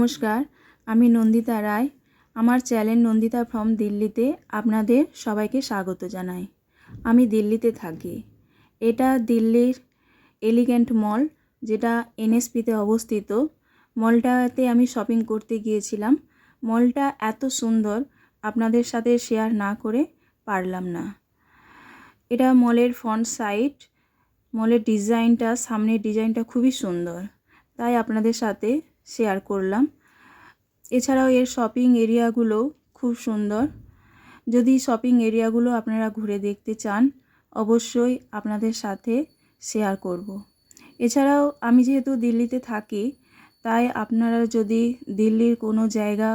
নমস্কার, আমি নন্দিতা রায়। আমার চ্যানেল নন্দিতা ফ্রম দিল্লিতে আপনাদের সবাইকে স্বাগত জানাই। আমি দিল্লিতে থাকি। এটা দিল্লির এলিগ্যান্ট মল, যেটা এনএসপিতে অবস্থিত। মলটাতে আমি শপিং করতে গিয়েছিলাম। মলটা এত সুন্দর, আপনাদের সাথে শেয়ার না করে পারলাম না। এটা মলের ফ্রন্ট সাইড। মলের ডিজাইনটা, সামনের ডিজাইনটা খুবই সুন্দর, তাই আপনাদের সাথে শেয়ার করলাম। এছাড়াও এর শপিং এরিয়াগুলো খুব সুন্দর। যদি শপিং এরিয়াগুলো আপনারা ঘুরে দেখতে চান, অবশ্যই আপনাদের সাথে শেয়ার করব। এছাড়াও আমি যেহেতু দিল্লিতে থাকি, তাই আপনারা যদি দিল্লির কোনো জায়গা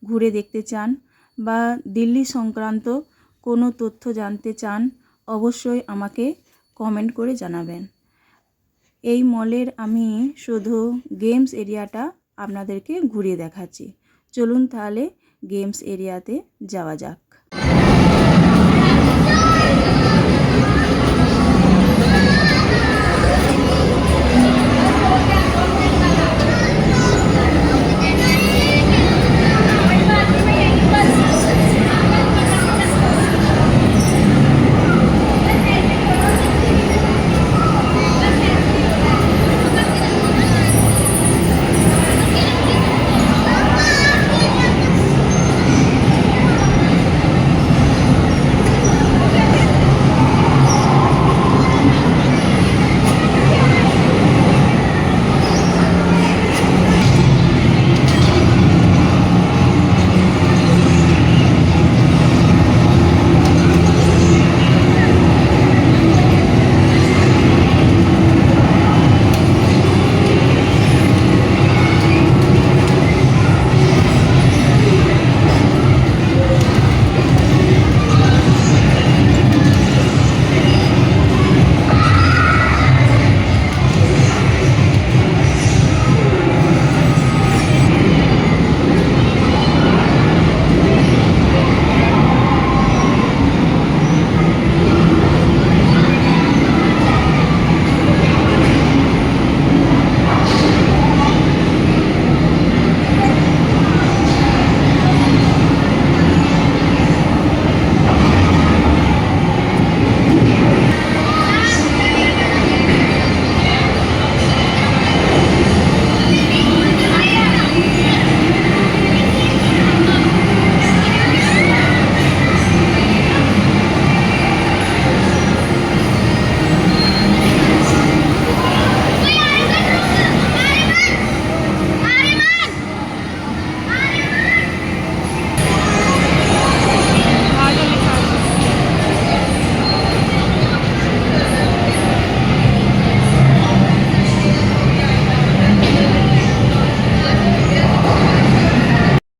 ঘুরে দেখতে চান বা দিল্লি সংক্রান্ত কোনো তথ্য জানতে চান, অবশ্যই আমাকে কমেন্ট করে জানাবেন। এই মলের আমি শুধু গেমস এরিয়াটা আপনাদেরকে ঘুরিয়ে দেখাচ্ছি। চলুন তাহলে গেমস এরিয়াতে যাওয়া যাক।